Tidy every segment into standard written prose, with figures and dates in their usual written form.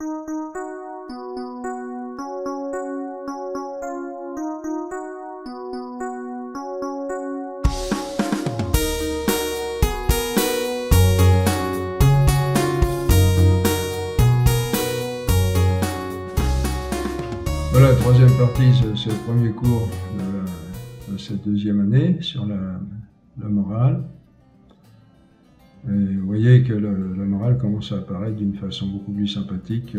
Voilà, troisième partie, c'est le premier cours de cette deuxième année sur la morale. Et vous voyez que la morale commence à apparaître d'une façon beaucoup plus sympathique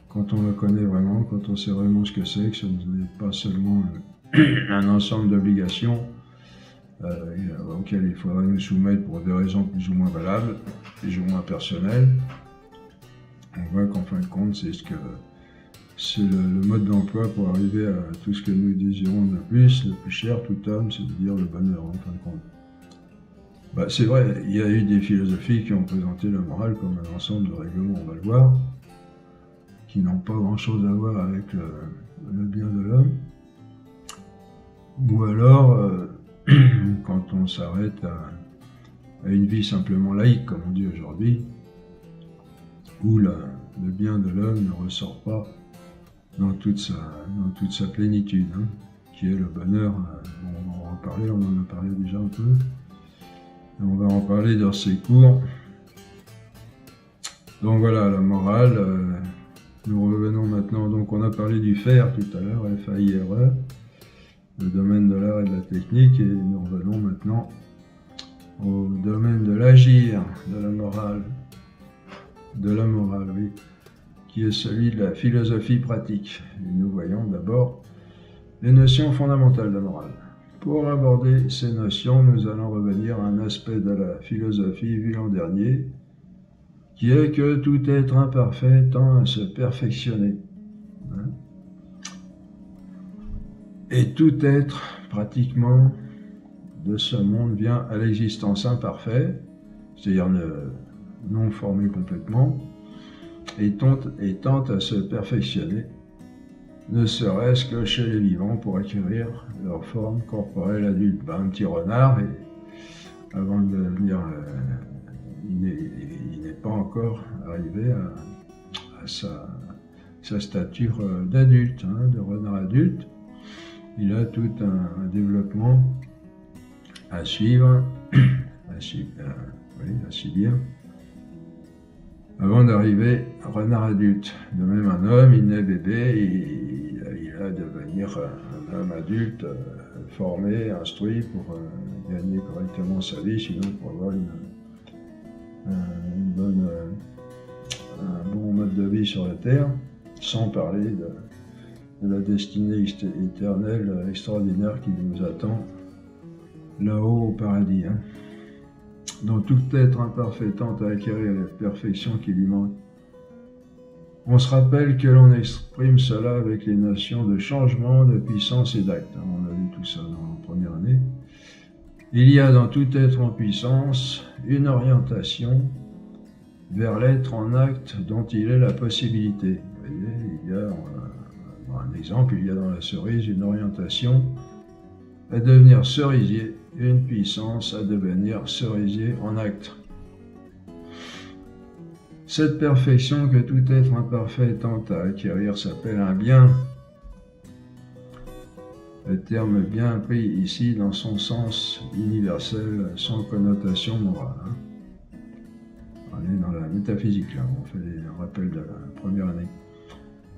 quand on la connaît vraiment, quand on sait vraiment ce que ce n'est pas seulement un ensemble d'obligations auxquelles il faudrait nous soumettre pour des raisons plus ou moins valables, plus ou moins personnelles. On voit qu'en fin de compte, c'est le mode d'emploi pour arriver à tout ce que nous désirons le plus cher, tout homme, c'est-à-dire le bonheur, en fin de compte. C'est vrai, il y a eu des philosophies qui ont présenté la morale comme un ensemble de règlements, on va le voir, qui n'ont pas grand-chose à voir avec le bien de l'homme. Ou alors, quand on s'arrête à une vie simplement laïque, comme on dit aujourd'hui, où le bien de l'homme ne ressort pas dans toute sa plénitude, hein, qui est le bonheur. On va en reparler, on en a parlé déjà un peu. Et on va en parler dans ces cours. Donc voilà, la morale. Nous revenons maintenant, donc on a parlé du faire tout à l'heure, F-A-I-R-E, le domaine de l'art et de la technique, et nous revenons maintenant au domaine de l'agir, de la morale, oui, qui est celui de la philosophie pratique. Et nous voyons d'abord les notions fondamentales de la morale. Pour aborder ces notions, nous allons revenir à un aspect de la philosophie vu l'an dernier, qui est que tout être imparfait tend à se perfectionner. Et tout être, pratiquement, de ce monde vient à l'existence imparfaite, c'est-à-dire non formé complètement, et tente à se perfectionner, ne serait-ce que chez les vivants pour acquérir leur forme corporelle adulte. Un petit renard, et avant de devenir, il n'est pas encore arrivé à sa stature d'adulte, hein, de renard adulte. Il a tout un développement à suivre, à subir, avant d'arriver renard adulte. De même, un homme, il naît bébé, il a à devenir un homme adulte, formé, instruit pour gagner correctement sa vie, sinon pour avoir un bon mode de vie sur la terre, sans parler de la destinée éternelle extraordinaire qui nous attend là-haut au paradis. Hein. Donc tout être imparfait tente à acquérir la perfection qui lui manque. On se rappelle que l'on exprime cela avec les notions de changement, de puissance et d'acte. On a vu tout ça dans la première année. Il y a dans tout être en puissance une orientation vers l'être en acte dont il est la possibilité. Vous voyez, il y a, un exemple, il y a dans la cerise une orientation à devenir cerisier, une puissance à devenir cerisier en acte. Cette perfection que tout être imparfait tente à acquérir s'appelle un bien. Le terme bien pris ici dans son sens universel, sans connotation morale. Hein. On est dans la métaphysique là, on fait un rappel de la première année.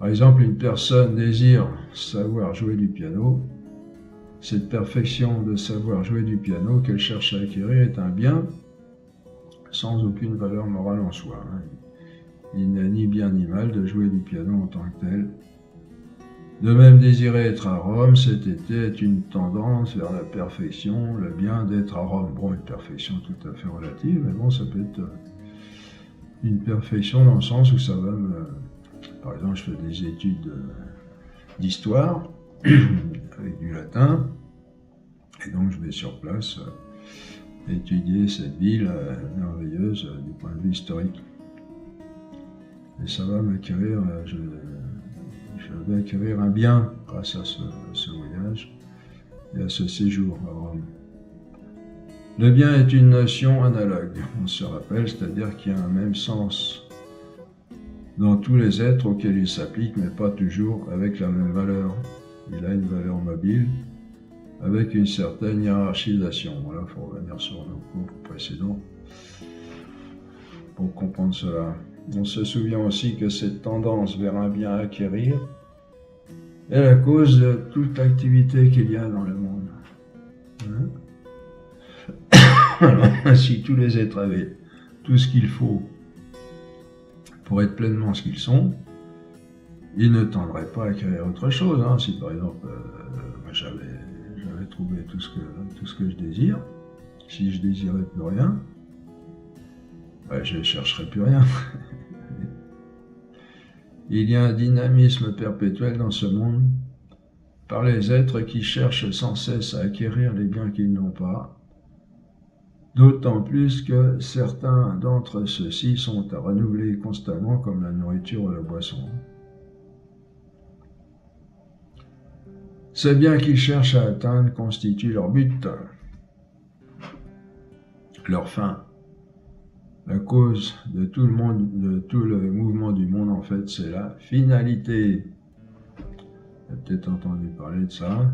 Par exemple, une personne désire savoir jouer du piano. Cette perfection de savoir jouer du piano qu'elle cherche à acquérir est un bien sans aucune valeur morale en soi. Hein. Il n'est ni bien ni mal de jouer du piano en tant que tel. De même, désirer être à Rome cet été est une tendance vers la perfection, le bien d'être à Rome. Bon, une perfection tout à fait relative, mais bon, ça peut être une perfection dans le sens où ça va me... Par exemple, je fais des études d'histoire avec du latin, et donc je vais sur place étudier cette ville merveilleuse du point de vue historique. Et ça va m'acquérir, je vais acquérir un bien grâce à ce voyage et à ce séjour à Rome. Le bien est une notion analogue, on se rappelle, c'est-à-dire qu'il y a un même sens dans tous les êtres auxquels il s'applique, mais pas toujours avec la même valeur. Il a une valeur mobile, avec une certaine hiérarchisation. Voilà, il faut revenir sur nos cours précédents pour comprendre cela. On se souvient aussi que cette tendance vers un bien à acquérir est la cause de toute l'activité qu'il y a dans le monde. Si tous les êtres avaient tout ce qu'il faut pour être pleinement ce qu'ils sont, ils ne tendraient pas à acquérir autre chose. Si par exemple, moi j'avais trouvé tout ce que je désire, si je désirais plus rien, je ne chercherais plus rien. Il y a un dynamisme perpétuel dans ce monde par les êtres qui cherchent sans cesse à acquérir les biens qu'ils n'ont pas, d'autant plus que certains d'entre ceux-ci sont à renouveler constamment comme la nourriture ou la boisson. Ces biens qu'ils cherchent à atteindre constituent leur but, leur fin. La cause de tout le mouvement du monde, en fait, c'est la finalité. Vous avez peut-être entendu parler de ça.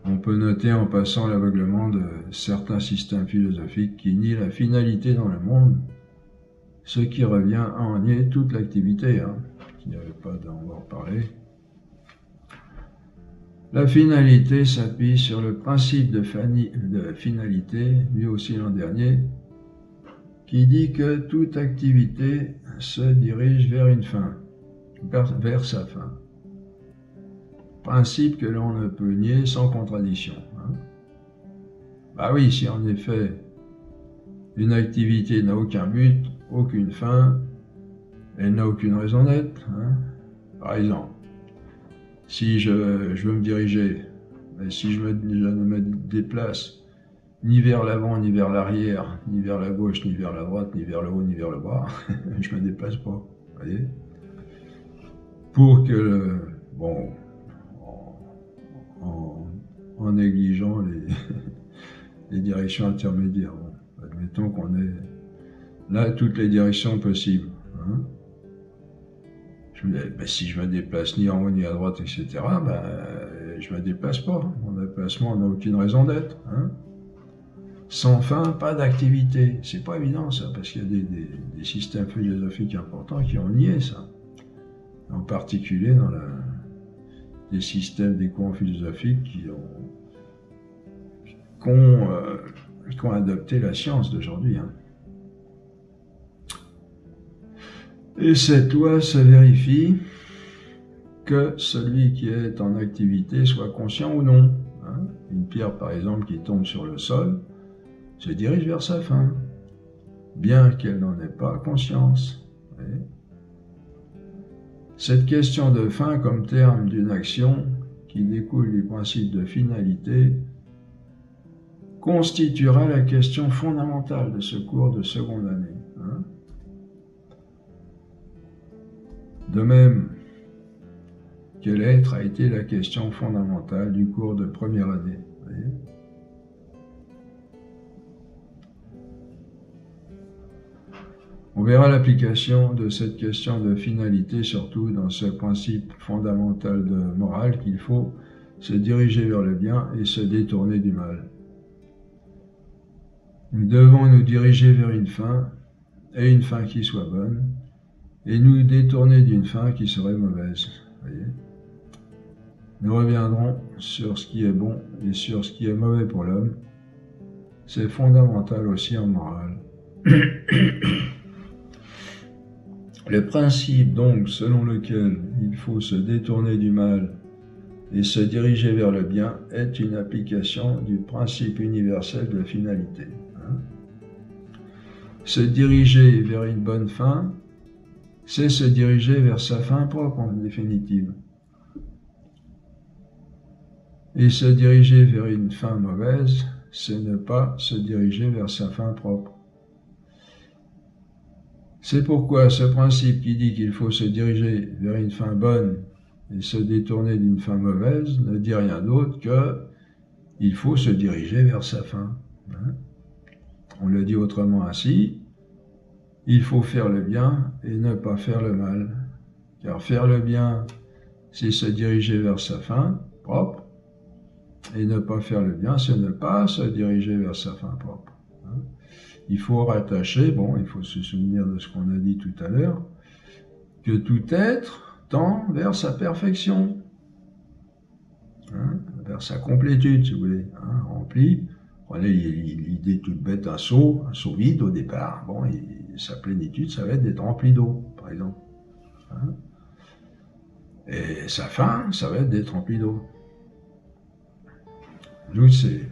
On peut noter en passant l'aveuglement de certains systèmes philosophiques qui nient la finalité dans le monde, ce qui revient à en nier toute l'activité. Il n'y avait pas d'en reparler. La finalité s'appuie sur le principe de finalité, vu aussi l'an dernier, qui dit que toute activité se dirige vers une fin, vers sa fin. Principe que l'on ne peut nier sans contradiction. Bah oui, si en effet une activité n'a aucun but, aucune fin, elle n'a aucune raison d'être. Par exemple, si je veux me diriger, mais si je ne me déplace ni vers l'avant, ni vers l'arrière, ni vers la gauche, ni vers la droite, ni vers le haut, ni vers le bas, je me déplace pas, vous voyez. Pour que, en négligeant les directions intermédiaires. Admettons qu'on ait là toutes les directions possibles. Si je me déplace ni en haut ni à droite, etc., je me déplace pas. Mon déplacement n'a aucune raison d'être. Sans fin, pas d'activité. C'est pas évident ça, parce qu'il y a des systèmes philosophiques importants qui ont nié ça. En particulier dans des systèmes, des courants philosophiques qui ont adopté la science d'aujourd'hui. Et cette loi se vérifie que celui qui est en activité soit conscient ou non. Une pierre, par exemple, qui tombe sur le sol, se dirige vers sa fin, bien qu'elle n'en ait pas conscience. Cette question de fin comme terme d'une action qui découle du principe de finalité constituera la question fondamentale de ce cours de seconde année. De même que l'être a été la question fondamentale du cours de première année. On verra l'application de cette question de finalité, surtout dans ce principe fondamental de morale qu'il faut se diriger vers le bien et se détourner du mal. Nous devons nous diriger vers une fin, et une fin qui soit bonne, et nous détourner d'une fin qui serait mauvaise. Voyez ? Nous reviendrons sur ce qui est bon et sur ce qui est mauvais pour l'homme. C'est fondamental aussi en morale. Le principe donc selon lequel il faut se détourner du mal et se diriger vers le bien est une application du principe universel de finalité. Se diriger vers une bonne fin, c'est se diriger vers sa fin propre en définitive. Et se diriger vers une fin mauvaise, c'est ne pas se diriger vers sa fin propre. C'est pourquoi ce principe qui dit qu'il faut se diriger vers une fin bonne et se détourner d'une fin mauvaise ne dit rien d'autre que il faut se diriger vers sa fin. On le dit autrement ainsi, il faut faire le bien et ne pas faire le mal. Car faire le bien, c'est se diriger vers sa fin propre, et ne pas faire le bien, c'est ne pas se diriger vers sa fin propre. Il faut rattacher, bon, il faut se souvenir de ce qu'on a dit tout à l'heure, que tout être tend vers sa perfection, vers sa complétude, si vous voulez, rempli. Prenez l'idée toute bête, un seau vide au départ, bon, sa plénitude, ça va être d'être rempli d'eau, par exemple. Et sa fin, ça va être d'être rempli d'eau. Nous, c'est,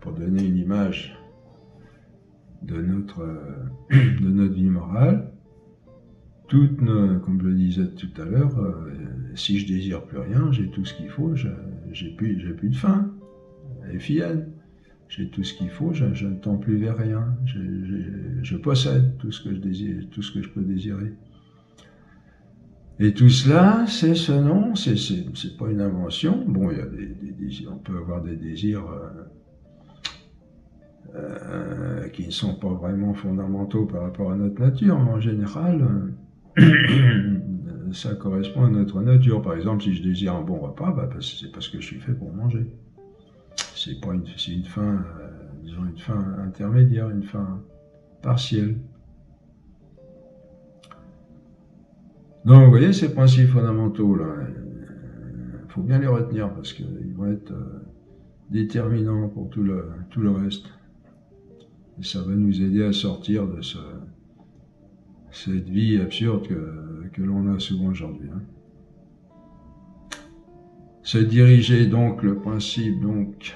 pour donner une image de notre vie morale, comme je le disais tout à l'heure, si je désire plus rien, j'ai tout ce qu'il faut, j'ai plus de faim. FIN, j'ai tout ce qu'il faut, je ne tends plus vers rien, je possède tout ce que je désire, tout ce que je peux désirer. Et tout cela, c'est ce nom, c'est pas une invention. Bon, il y a des désirs, on peut avoir des désirs qui ne sont pas vraiment fondamentaux par rapport à notre nature, mais en général, ça correspond à notre nature. Par exemple, si je désire un bon repas, c'est parce que je suis fait pour manger. C'est une faim, disons une faim intermédiaire, une faim partielle. Donc, vous voyez, ces principes fondamentaux, là, il faut bien les retenir parce qu'ils vont être déterminants pour tout le reste. Et ça va nous aider à sortir de cette vie absurde que l'on a souvent aujourd'hui. Se diriger, donc, le principe, donc,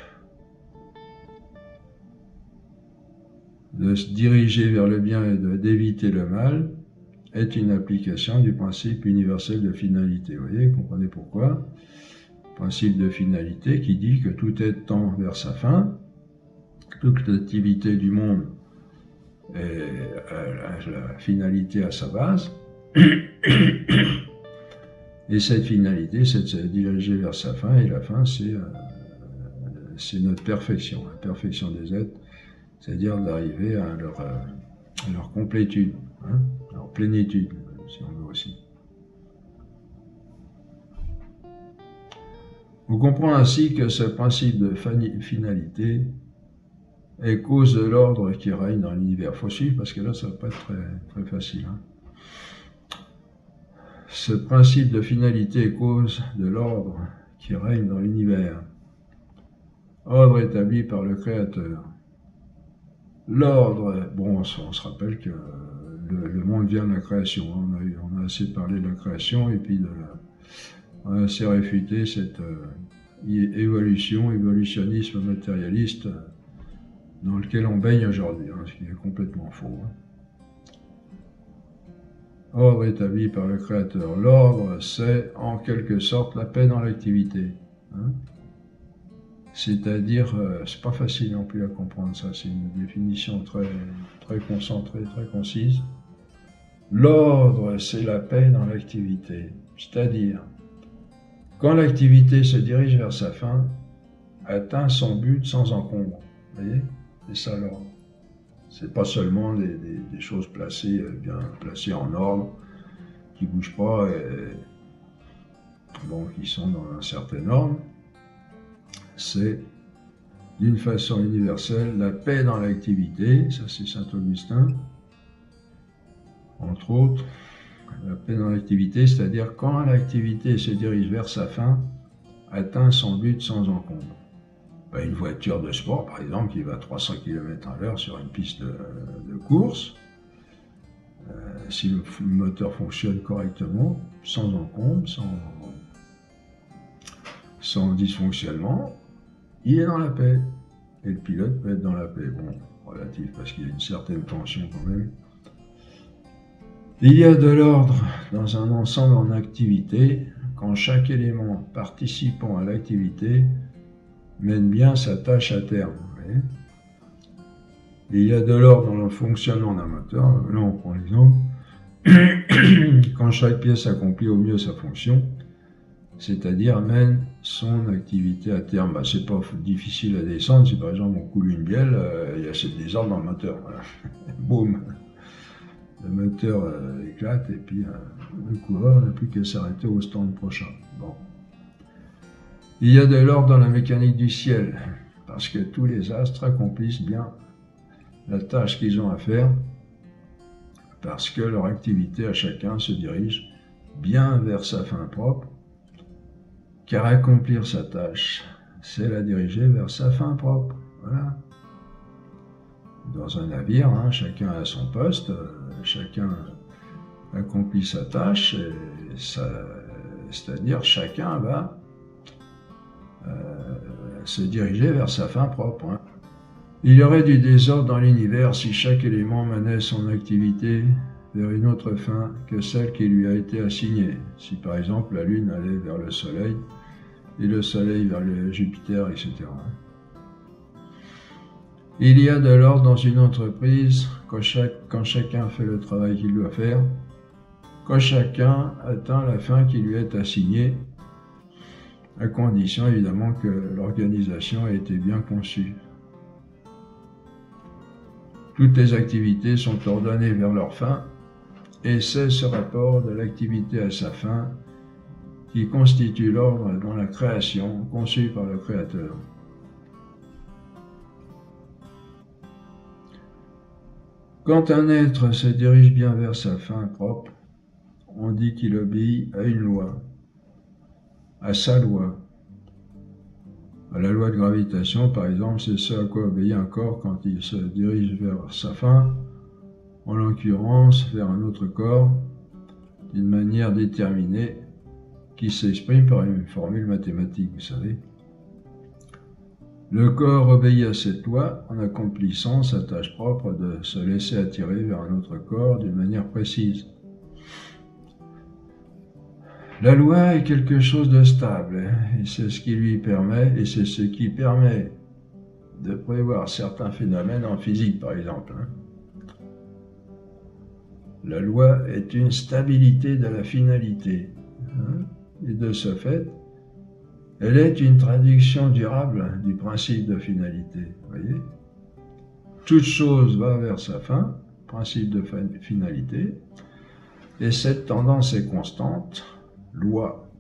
de se diriger vers le bien et d'éviter le mal, est une application du principe universel de finalité. Vous voyez, comprenez pourquoi. Principe de finalité qui dit que tout être tend vers sa fin, toute l'activité du monde est la finalité à sa base, et cette finalité, c'est de se diriger vers sa fin, et la fin, c'est notre perfection, la perfection des êtres, c'est-à-dire d'arriver à leur complétude, leur plénitude, si on veut aussi. On comprend ainsi que ce principe de finalité est cause de l'ordre qui règne dans l'univers. Il faut suivre parce que là, ça ne va pas être très, très facile. Ce principe de finalité est cause de l'ordre qui règne dans l'univers. Ordre établi par le Créateur. L'ordre, bon, on se rappelle que le monde vient de la création. On a assez parlé de la création et puis on a assez réfuté cette évolutionnisme matérialiste dans lequel on baigne aujourd'hui, ce qui est complètement faux. Ordre établi par le Créateur. L'ordre, c'est en quelque sorte la paix dans l'activité. C'est-à-dire, c'est pas facile non plus à comprendre ça, c'est une définition très, très concentrée, très concise. L'ordre, c'est la paix dans l'activité, c'est-à-dire, quand l'activité se dirige vers sa fin, atteint son but sans encombre. Vous voyez, c'est ça l'ordre. C'est pas seulement des choses placées, bien placées en ordre, qui bougent pas, qui sont dans un certain ordre. C'est, d'une façon universelle, la paix dans l'activité, ça c'est Saint-Augustin, entre autres, la paix dans l'activité, c'est-à-dire quand l'activité se dirige vers sa fin, atteint son but sans encombre. Une voiture de sport, par exemple, qui va à 300 km/h sur une piste de course, si le moteur fonctionne correctement, sans encombre, sans dysfonctionnement, il est dans la paix. Et le pilote peut être dans la paix. Bon, relatif, parce qu'il y a une certaine tension quand même. Il y a de l'ordre dans un ensemble en activité, quand chaque élément participant à l'activité mène bien sa tâche à terme. Il y a de l'ordre dans le fonctionnement d'un moteur. Là, on prend l'exemple. Quand chaque pièce accomplit au mieux sa fonction, c'est-à-dire mène son activité à terme. C'est pas difficile à descendre. Si par exemple on coule une bielle, il y a ce désordre dans le moteur. Voilà. Boum. le moteur éclate et puis le coureur n'a plus qu'à s'arrêter au stand prochain. Bon. Il y a de l'ordre dans la mécanique du ciel, parce que tous les astres accomplissent bien la tâche qu'ils ont à faire, parce que leur activité à chacun se dirige bien vers sa fin propre, car accomplir sa tâche, c'est la diriger vers sa fin propre. Voilà. Dans un navire, hein, chacun a son poste, chacun accomplit sa tâche, c'est-à-dire chacun va se diriger vers sa fin propre. Hein. Il y aurait du désordre dans l'univers si chaque élément menait son activité vers une autre fin que celle qui lui a été assignée. Si par exemple la Lune allait vers le Soleil et le Soleil vers le Jupiter, etc. Il y a de l'ordre dans une entreprise quand chacun fait le travail qu'il doit faire, quand chacun atteint la fin qui lui est assignée, à condition évidemment que l'organisation ait été bien conçue. Toutes les activités sont ordonnées vers leur fin, et c'est ce rapport de l'activité à sa fin qui constitue l'ordre dans la création conçue par le Créateur. Quand un être se dirige bien vers sa fin propre, on dit qu'il obéit à une loi, à sa loi. À la loi de gravitation, par exemple, c'est ce à quoi obéit un corps quand il se dirige vers sa fin, en l'occurrence vers un autre corps, d'une manière déterminée, qui s'exprime par une formule mathématique, vous savez. Le corps obéit à cette loi en accomplissant sa tâche propre de se laisser attirer vers un autre corps d'une manière précise. La loi est quelque chose de stable, et c'est ce qui permet de prévoir certains phénomènes en physique, par exemple. La loi est une stabilité de la finalité, et de ce fait, elle est une traduction durable du principe de finalité. Voyez ? Toute chose va vers sa fin, principe de finalité, et cette tendance est constante, loi.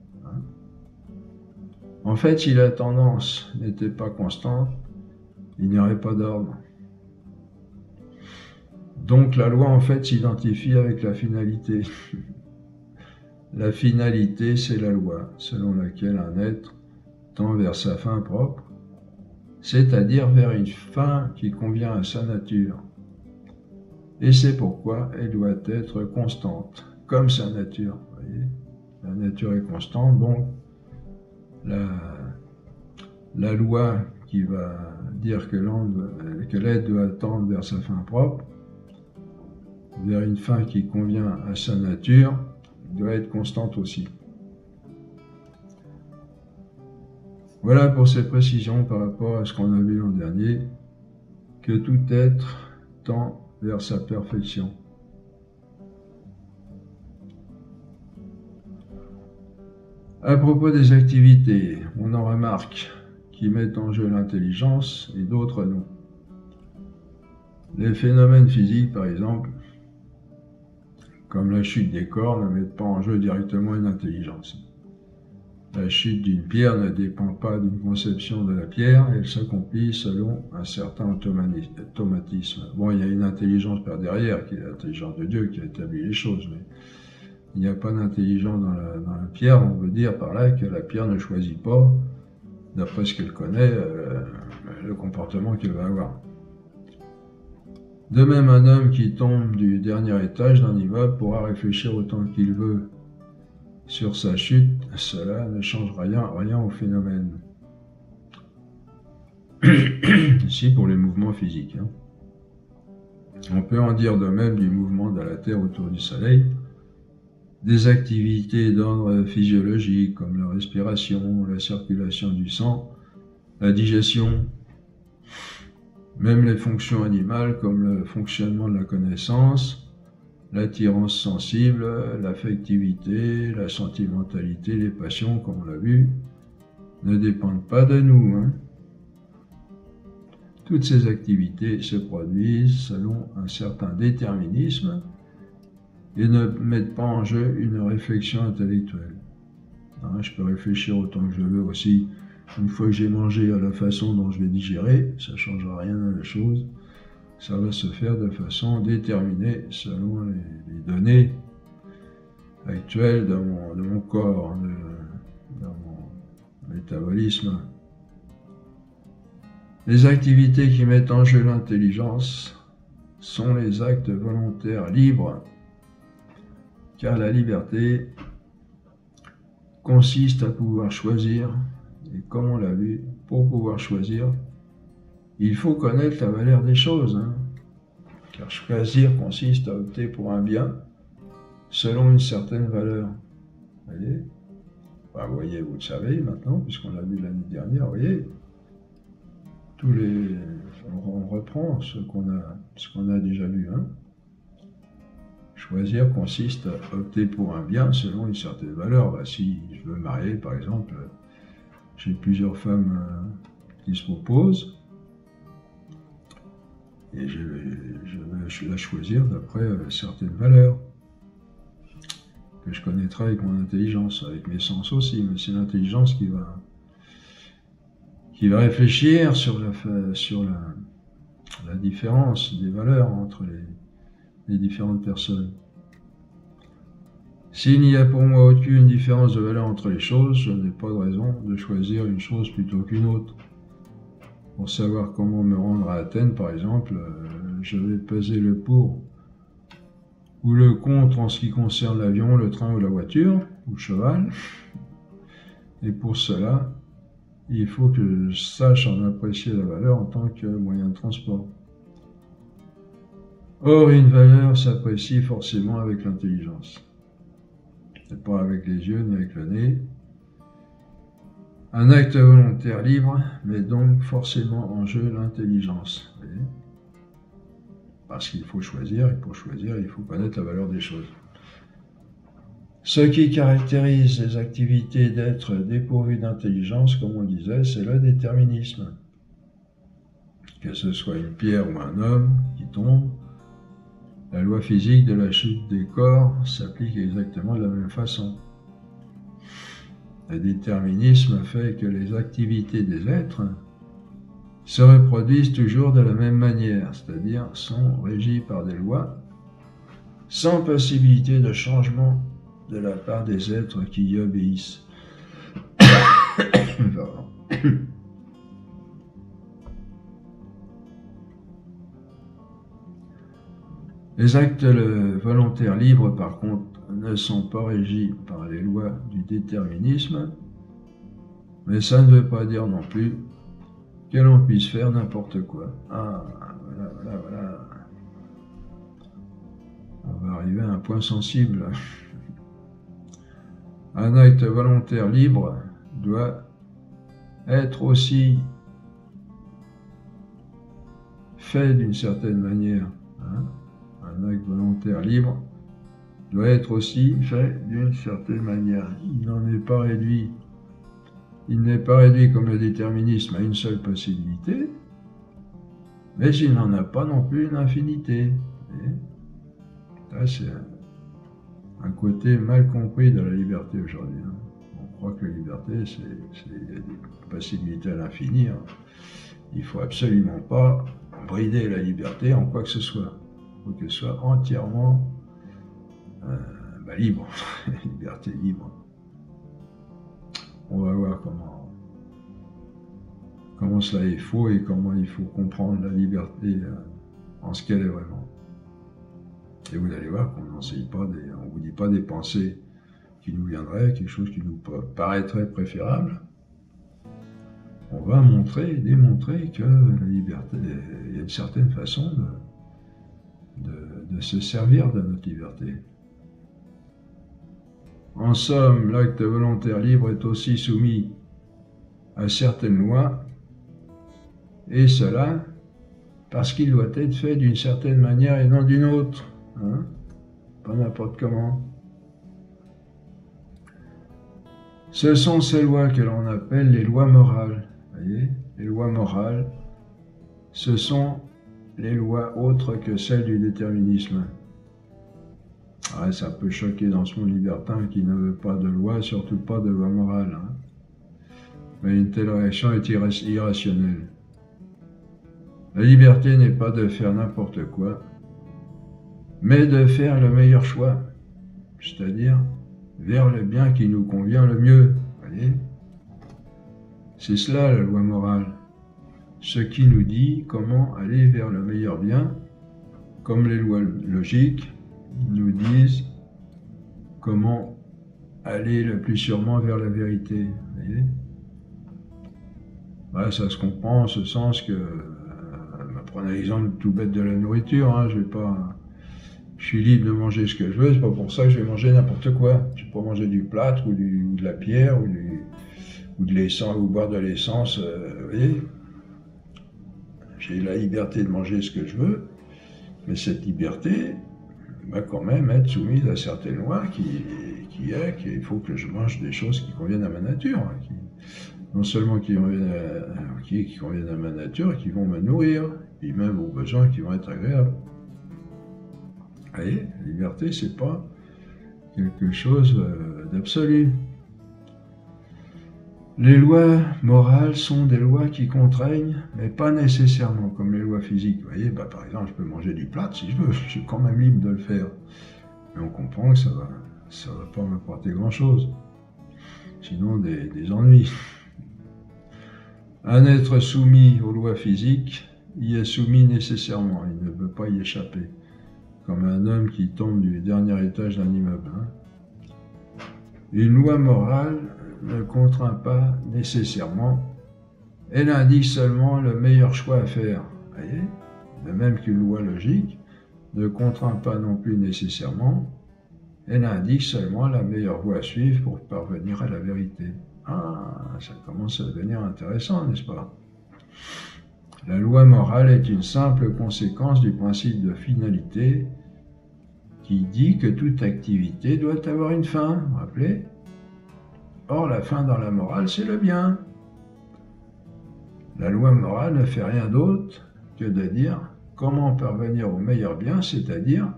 En fait, si la tendance n'était pas constante, il n'y aurait pas d'ordre. Donc la loi, en fait, s'identifie avec la finalité. La finalité, c'est la loi, selon laquelle un être tend vers sa fin propre, c'est-à-dire vers une fin qui convient à sa nature. Et c'est pourquoi elle doit être constante, comme sa nature. Vous voyez ? La nature est constante, donc la loi qui va dire que l'être doit tendre vers sa fin propre, vers une fin qui convient à sa nature, doit être constante aussi. Voilà pour ces précisions par rapport à ce qu'on a vu l'an dernier, que tout être tend vers sa perfection. À propos des activités, on en remarque qui mettent en jeu l'intelligence et d'autres non. Les phénomènes physiques, par exemple, comme la chute des corps, ne mettent pas en jeu directement une intelligence. La chute d'une pierre ne dépend pas d'une conception de la pierre, elle s'accomplit selon un certain automatisme. Bon, il y a une intelligence par derrière, qui est l'intelligence de Dieu, qui a établi les choses, mais il n'y a pas d'intelligence dans la pierre. On veut dire par là que la pierre ne choisit pas, d'après ce qu'elle connaît, le comportement qu'elle va avoir. De même, un homme qui tombe du dernier étage d'un immeuble pourra réfléchir autant qu'il veut sur sa chute, cela ne change rien au phénomène. Ici pour les mouvements physiques. On peut en dire de même du mouvement de la Terre autour du Soleil, des activités d'ordre physiologique comme la respiration, la circulation du sang, la digestion, même les fonctions animales comme le fonctionnement de la connaissance, l'attirance sensible, l'affectivité, la sentimentalité, les passions, comme on l'a vu, ne dépendent pas de nous. Toutes ces activités se produisent selon un certain déterminisme et ne mettent pas en jeu une réflexion intellectuelle. Hein, je peux réfléchir autant que je veux aussi. Une fois que j'ai mangé, à la façon dont je vais digérer, ça ne changera rien à la chose. Ça va se faire de façon déterminée selon les données actuelles de mon corps, de mon métabolisme. Les activités qui mettent en jeu l'intelligence sont les actes volontaires libres, car la liberté consiste à pouvoir choisir, et comme on l'a vu, pour pouvoir choisir, il faut connaître la valeur des choses, hein. Car choisir consiste à opter pour un bien selon une certaine valeur. Vous voyez, vous voyez, vous le savez maintenant, puisqu'on l'a vu l'année dernière, vous voyez, on reprend ce qu'on a déjà vu, hein. Choisir consiste à opter pour un bien selon une certaine valeur. Si je veux me marier, par exemple, j'ai plusieurs femmes qui se proposent, et je vais la choisir d'après certaines valeurs que je connaîtrai avec mon intelligence, avec mes sens aussi, mais c'est l'intelligence qui va réfléchir sur la différence des valeurs entre les différentes personnes. S'il n'y a pour moi aucune différence de valeur entre les choses, je n'ai pas de raison de choisir une chose plutôt qu'une autre. Pour savoir comment me rendre à Athènes, par exemple, je vais peser le pour ou le contre en ce qui concerne l'avion, le train ou la voiture, ou le cheval. Et pour cela, il faut que je sache en apprécier la valeur en tant que moyen de transport. Or, une valeur s'apprécie forcément avec l'intelligence. Et pas avec les yeux ni avec le nez. Un acte volontaire libre met donc forcément en jeu l'intelligence. Parce qu'il faut choisir, et pour choisir, il faut connaître la valeur des choses. Ce qui caractérise les activités d'être dépourvues d'intelligence, comme on le disait, c'est le déterminisme. Que ce soit une pierre ou un homme qui tombe, la loi physique de la chute des corps s'applique exactement de la même façon. Le déterminisme fait que les activités des êtres se reproduisent toujours de la même manière, c'est-à-dire sont régies par des lois, sans possibilité de changement de la part des êtres qui y obéissent. Les actes volontaires libres, par contre, ne sont pas régis par les lois du déterminisme, mais ça ne veut pas dire non plus que l'on puisse faire n'importe quoi. Ah, voilà. On va arriver à un point sensible. Un acte volontaire libre doit être aussi fait d'une certaine manière. Un acte volontaire libre doit être aussi fait d'une certaine manière. Il n'en est pas réduit. Il n'est pas réduit comme le déterminisme à une seule possibilité, mais il n'en a pas non plus une infinité. Là, c'est un côté mal compris de la liberté aujourd'hui. On croit que la liberté, c'est des possibilités à l'infini. Il ne faut absolument pas brider la liberté en quoi que ce soit. Il faut qu'elle soit entièrement libre. Liberté libre. On va voir comment cela est faux et comment il faut comprendre la liberté en ce qu'elle est vraiment. Et vous allez voir qu'on n'enseigne pas, on vous dit pas des pensées qui nous viendraient, quelque chose qui nous paraîtrait préférable. On va démontrer que la liberté, il y a une certaine façon de se servir de notre liberté. En somme, l'acte volontaire libre est aussi soumis à certaines lois, et cela parce qu'il doit être fait d'une certaine manière et non d'une autre. Pas n'importe comment. Ce sont ces lois que l'on appelle les lois morales. Vous voyez, les lois morales, ce sont les lois autres que celles du déterminisme. Ouais, ça peut choquer dans ce monde libertin qui ne veut pas de loi, surtout pas de loi morale. Hein. Mais une telle réaction est irrationnelle. La liberté n'est pas de faire n'importe quoi, mais de faire le meilleur choix, c'est-à-dire vers le bien qui nous convient le mieux. Voyez ? C'est cela la loi morale, ce qui nous dit comment aller vers le meilleur bien, comme les lois logiques nous disent comment aller le plus sûrement vers la vérité. Vous voyez ? Ouais, ça se comprend en ce sens que, prenez l'exemple tout bête de la nourriture, hein, je suis libre de manger ce que je veux, c'est pas pour ça que je vais manger n'importe quoi. Je peux manger du plâtre ou de la pierre ou de l'essence, ou boire de l'essence, vous voyez. J'ai la liberté de manger ce que je veux, mais cette liberté va quand même être soumise à certaines lois qu'il faut que je mange des choses qui conviennent à ma nature, hein, non seulement qui conviennent à ma nature, qui vont me nourrir, et même aux besoins qui vont être agréables. Vous voyez, la liberté, c'est pas quelque chose d'absolu. Les lois morales sont des lois qui contraignent, mais pas nécessairement, comme les lois physiques. Vous voyez, par exemple, je peux manger du plâtre si je veux, je suis quand même libre de le faire. Mais on comprend que ça va pas m'apporter grand-chose. Sinon, des ennuis. Un être soumis aux lois physiques y est soumis nécessairement, il ne peut pas y échapper. Comme un homme qui tombe du dernier étage d'un immeuble. Hein. Une loi morale ne contraint pas nécessairement, elle indique seulement le meilleur choix à faire. Voyez ? De même qu'une loi logique ne contraint pas non plus nécessairement, elle indique seulement la meilleure voie à suivre pour parvenir à la vérité. Ah, ça commence à devenir intéressant, n'est-ce pas ? La loi morale est une simple conséquence du principe de finalité qui dit que toute activité doit avoir une fin, vous vous rappelez ? Or, la fin dans la morale, c'est le bien. La loi morale ne fait rien d'autre que de dire comment parvenir au meilleur bien, c'est-à-dire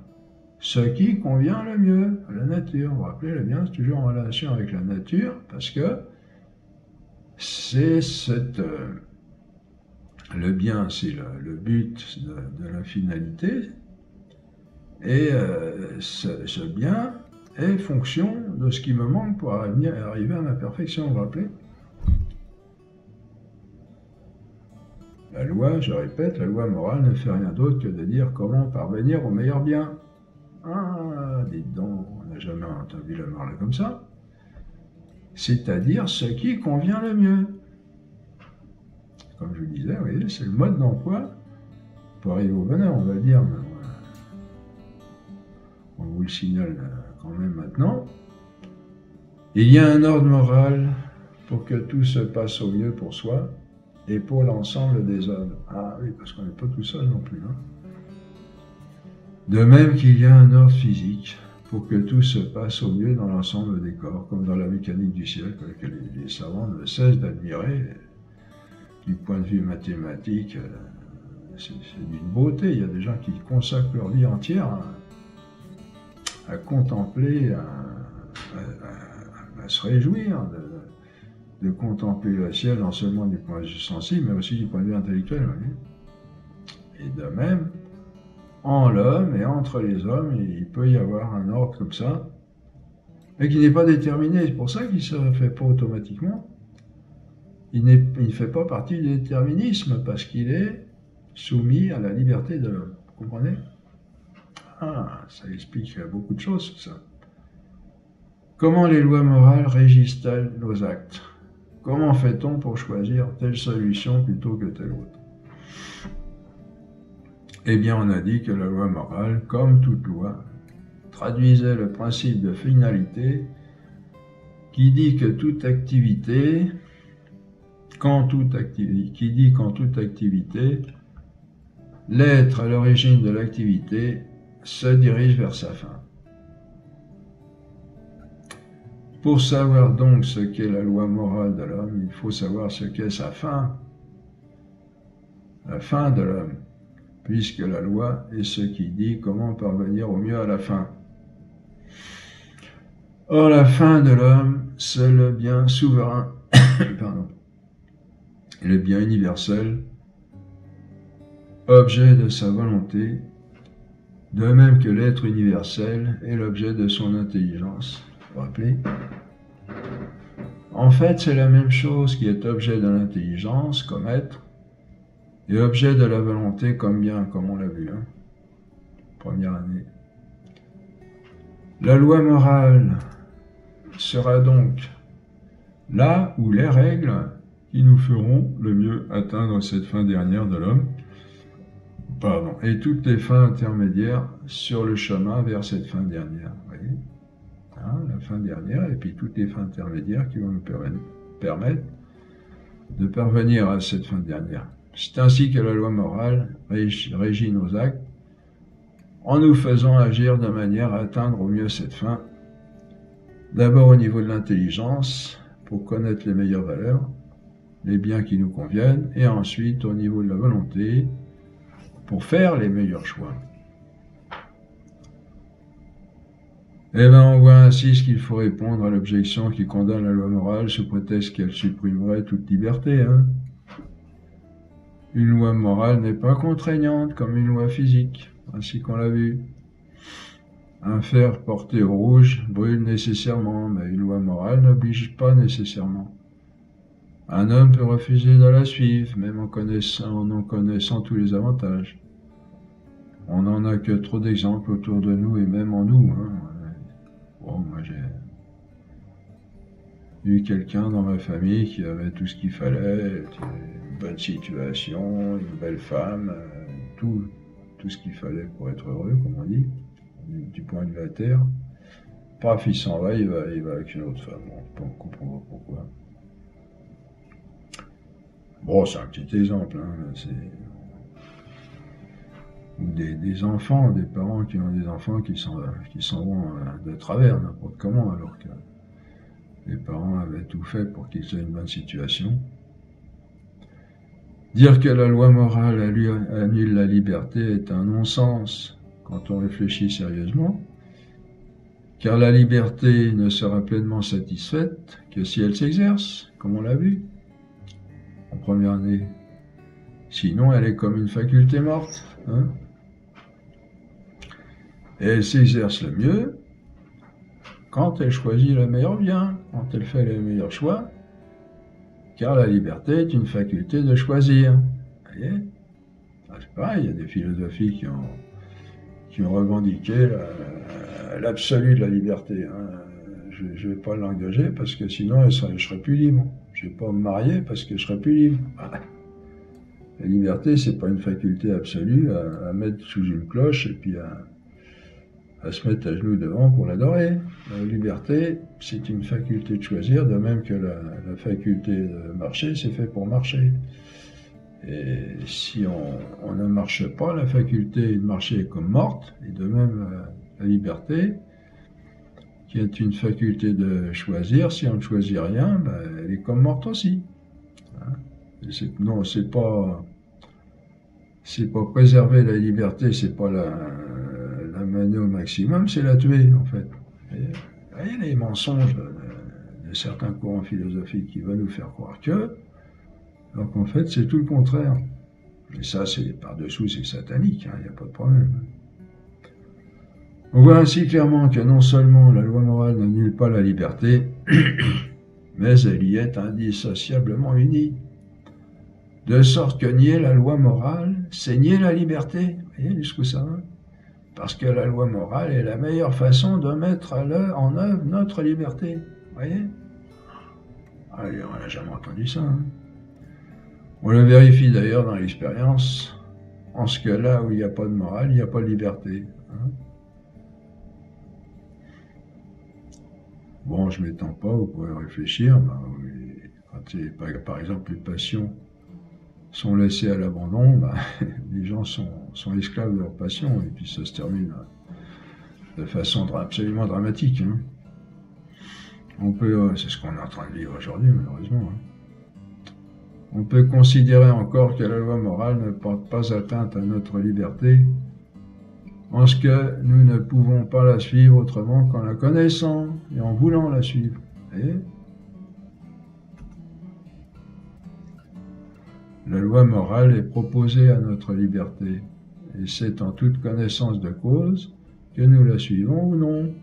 ce qui convient le mieux à la nature. Vous vous rappelez, le bien, c'est toujours en relation avec la nature, parce que c'est le bien, c'est le but de la finalité, et ce bien est fonction de ce qui me manque pour arriver à ma perfection, vous vous rappelez ? La loi, je répète, la loi morale ne fait rien d'autre que de dire comment parvenir au meilleur bien. Ah, dites donc, on n'a jamais entendu la morale comme ça. C'est-à-dire ce qui convient le mieux. Comme je vous disais, vous voyez, c'est le mode d'emploi pour arriver au bonheur, on va le dire. On vous le signale quand même maintenant. Il y a un ordre moral pour que tout se passe au mieux pour soi et pour l'ensemble des hommes. Ah oui, parce qu'on n'est pas tout seul non plus. Hein. De même qu'il y a un ordre physique pour que tout se passe au mieux dans l'ensemble des corps, comme dans la mécanique du ciel, que les savants ne cessent d'admirer. Du point de vue mathématique, c'est d'une beauté. Il y a des gens qui consacrent leur vie entière à contempler, à se réjouir de contempler le ciel, non seulement du point de vue sensible, mais aussi du point de vue intellectuel. Et de même, en l'homme et entre les hommes, il peut y avoir un ordre comme ça, mais qui n'est pas déterminé. C'est pour ça qu'il ne se fait pas automatiquement. Il ne fait pas partie du déterminisme, parce qu'il est soumis à la liberté de l'homme. Vous comprenez ? Ah, ça explique beaucoup de choses, ça. Comment les lois morales régissent-elles nos actes ? Comment fait-on pour choisir telle solution plutôt que telle autre ? Eh bien, on a dit que la loi morale, comme toute loi, traduisait le principe de finalité qui dit que toute activité, qu'en toute activité, l'être à l'origine de l'activité se dirige vers sa fin. Pour savoir donc ce qu'est la loi morale de l'homme, il faut savoir ce qu'est sa fin, la fin de l'homme, puisque la loi est ce qui dit comment parvenir au mieux à la fin. Or, la fin de l'homme, c'est le bien souverain, pardon, et le bien universel, objet de sa volonté, de même que l'être universel est l'objet de son intelligence. Vous vous rappelez ? En fait, c'est la même chose qui est objet de l'intelligence comme être, et objet de la volonté comme bien, comme on l'a vu, hein. Première année. La loi morale sera donc là où les règles qui nous feront le mieux atteindre cette fin dernière de l'homme, et toutes les fins intermédiaires sur le chemin vers cette fin dernière. Vous voyez, hein, la fin dernière et puis toutes les fins intermédiaires qui vont nous permettre de parvenir à cette fin dernière. C'est ainsi que la loi morale régit nos actes en nous faisant agir de manière à atteindre au mieux cette fin, d'abord au niveau de l'intelligence, pour connaître les meilleures valeurs, les biens qui nous conviennent, et ensuite au niveau de la volonté, pour faire les meilleurs choix. Eh bien, on voit ainsi ce qu'il faut répondre à l'objection qui condamne la loi morale sous prétexte qu'elle supprimerait toute liberté. Hein. Une loi morale n'est pas contraignante comme une loi physique, ainsi qu'on l'a vu. Un fer porté au rouge brûle nécessairement, mais une loi morale n'oblige pas nécessairement. Un homme peut refuser de la suivre, même en connaissant tous les avantages. On n'en a que trop d'exemples autour de nous et même en nous. Hein. Bon, moi j'ai eu quelqu'un dans ma famille qui avait tout ce qu'il fallait, une bonne situation, une belle femme, tout ce qu'il fallait pour être heureux, comme on dit, du point de vue de la terre. Paf, il s'en va, il va avec une autre femme. Bon, on comprend pas pourquoi. Bon, c'est un petit exemple, hein, ou des enfants, des parents qui ont des enfants qui s'en vont de travers, n'importe comment, alors que les parents avaient tout fait pour qu'ils aient une bonne situation. Dire que la loi morale annule la liberté est un non-sens quand on réfléchit sérieusement, car la liberté ne sera pleinement satisfaite que si elle s'exerce, comme on l'a vu en première année. Sinon, elle est comme une faculté morte. Hein, et elle s'exerce le mieux quand elle choisit le meilleur bien, quand elle fait les meilleurs choix, car la liberté est une faculté de choisir. Vous voyez ? C'est pareil, il y a des philosophies qui ont revendiqué l'absolu de la liberté. Hein. Je ne vais pas l'engager parce que sinon je ne serais plus libre. Je ne vais pas me marier parce que je serais plus libre. La liberté, c'est pas une faculté absolue à mettre sous une cloche et puis à se mettre à genoux devant pour l'adorer. La liberté, c'est une faculté de choisir, de même que la faculté de marcher, c'est fait pour marcher. Et si on ne marche pas, la faculté de marcher est comme morte, et de même la liberté, qui est une faculté de choisir, si on ne choisit rien, elle est comme morte aussi. Non, c'est pas préserver la liberté, c'est pas la mener au maximum, c'est la tuer, en fait. Vous voyez les mensonges de certains courants philosophiques qui veulent nous faire croire que, alors qu'en fait, c'est tout le contraire. Et ça, c'est par-dessous, c'est satanique, il n'y a pas de problème. On voit ainsi clairement que non seulement la loi morale n'annule pas la liberté, mais elle y est indissociablement unie. De sorte que nier la loi morale, c'est nier la liberté. Vous voyez jusqu'où ça va ? Parce que la loi morale est la meilleure façon de mettre en œuvre notre liberté. Vous voyez ? Allez, on n'a jamais entendu ça. Hein. On le vérifie d'ailleurs dans l'expérience, en ce que là où il n'y a pas de morale, il n'y a pas de liberté. Hein. Bon, je ne m'étends pas, vous pouvez réfléchir. Quand par exemple les passions sont laissés à l'abandon, les gens sont esclaves de leur passion, et puis ça se termine de façon absolument dramatique. Hein. C'est ce qu'on est en train de vivre aujourd'hui, malheureusement. Hein. On peut considérer encore que la loi morale ne porte pas atteinte à notre liberté, en ce que nous ne pouvons pas la suivre autrement qu'en la connaissant et en voulant la suivre. Et la loi morale est proposée à notre liberté, et c'est en toute connaissance de cause que nous la suivons ou non.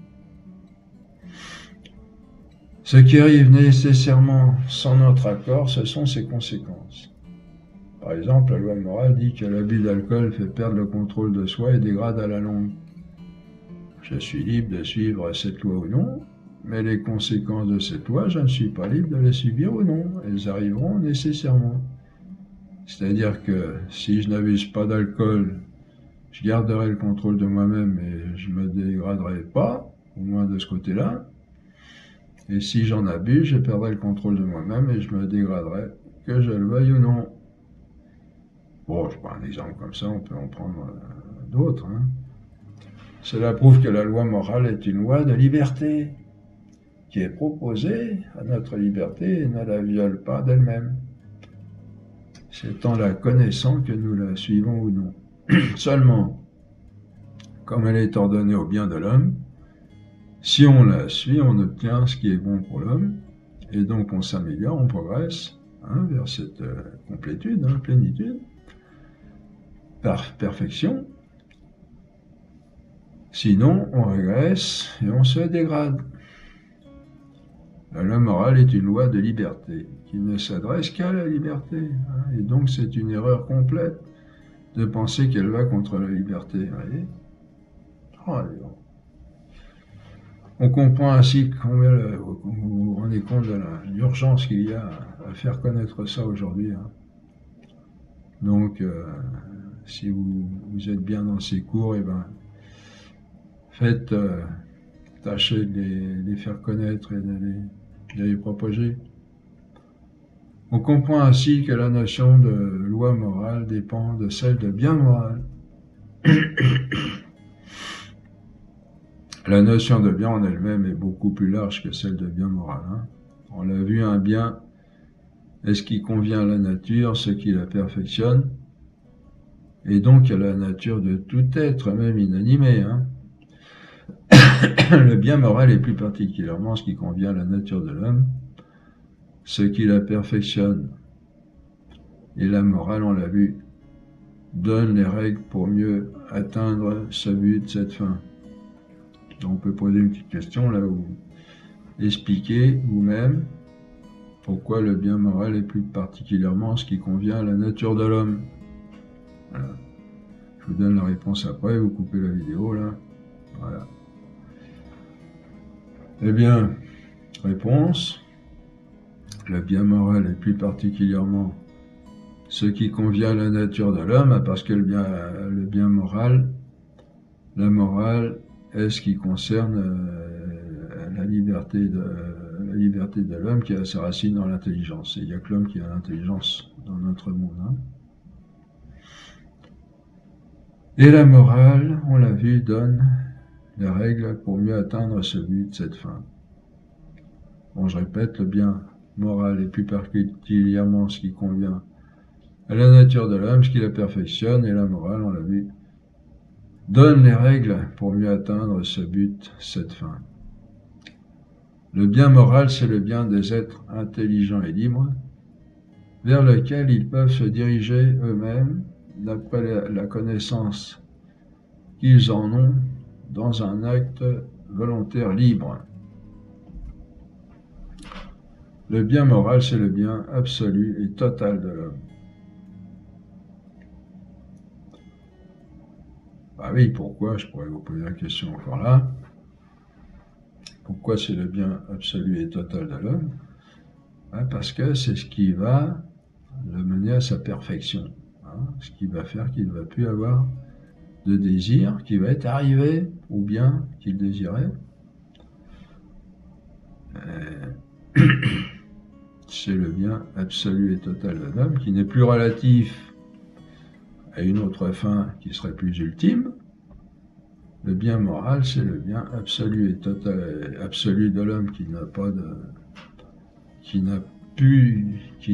Ce qui arrive nécessairement sans notre accord, ce sont ses conséquences. Par exemple, la loi morale dit que l'abus d'alcool fait perdre le contrôle de soi et dégrade à la longue. Je suis libre de suivre cette loi ou non, mais les conséquences de cette loi, je ne suis pas libre de les subir ou non. Elles arriveront nécessairement. C'est-à-dire que si je n'abuse pas d'alcool, je garderai le contrôle de moi-même et je ne me dégraderai pas, au moins de ce côté-là. Et si j'en abuse, je perdrai le contrôle de moi-même et je me dégraderai, que je le veuille ou non. Bon, je prends un exemple comme ça, on peut en prendre d'autres. Cela prouve que la loi morale est une loi de liberté, qui est proposée à notre liberté et ne la viole pas d'elle-même. C'est en la connaissant que nous la suivons ou non. Seulement, comme elle est ordonnée au bien de l'homme, si on la suit, on obtient ce qui est bon pour l'homme, et donc on s'améliore, on progresse vers cette complétude, plénitude, par perfection. Sinon, on régresse et on se dégrade. La loi morale est une loi de liberté, qui ne s'adresse qu'à la liberté, et donc c'est une erreur complète de penser qu'elle va contre la liberté. On comprend ainsi combien vous vous rendez compte de l'urgence qu'il y a à faire connaître ça aujourd'hui. Donc, si vous êtes bien dans ces cours, faites, tâchez de les faire connaître et de les propager. On comprend ainsi que la notion de loi morale dépend de celle de bien moral. La notion de bien en elle-même est beaucoup plus large que celle de bien moral. On l'a vu, un bien est ce qui convient à la nature, ce qui la perfectionne, et donc à la nature de tout être, même inanimé. Le bien moral est plus particulièrement ce qui convient à la nature de l'homme, ce qui la perfectionne. Et la morale, on l'a vu, donne les règles pour mieux atteindre ce but, cette fin. Donc on peut poser une petite question là où expliquez vous-même pourquoi le bien moral est plus particulièrement ce qui convient à la nature de l'homme. Voilà. Je vous donne la réponse après, vous coupez la vidéo là. Voilà. Eh bien, réponse. Le bien moral est plus particulièrement ce qui convient à la nature de l'homme, parce que le bien moral, la morale est ce qui concerne la liberté de l'homme qui a sa racine dans l'intelligence. Et il n'y a que l'homme qui a l'intelligence dans notre monde. Et la morale, on l'a vu, donne les règles pour mieux atteindre ce but, cette fin. Bon, je répète, le bien moral est plus particulièrement ce qui convient à la nature de l'homme, ce qui la perfectionne, et la morale, on l'a vu, donne les règles pour mieux atteindre ce but, cette fin. Le bien moral, c'est le bien des êtres intelligents et libres, vers lequel ils peuvent se diriger eux-mêmes d'après la connaissance qu'ils en ont dans un acte volontaire libre. Le bien moral, c'est le bien absolu et total de l'homme. Ah oui, pourquoi? Je pourrais vous poser la question encore là. Pourquoi c'est le bien absolu et total de l'homme? Parce que c'est ce qui va le mener à sa perfection. Ce qui va faire qu'il ne va plus avoir de désir, qui va être arrivé au bien qu'il désirait. C'est le bien absolu et total de l'homme, qui n'est plus relatif à une autre fin qui serait plus ultime. Le bien moral, c'est le bien absolu et total, absolu de l'homme qui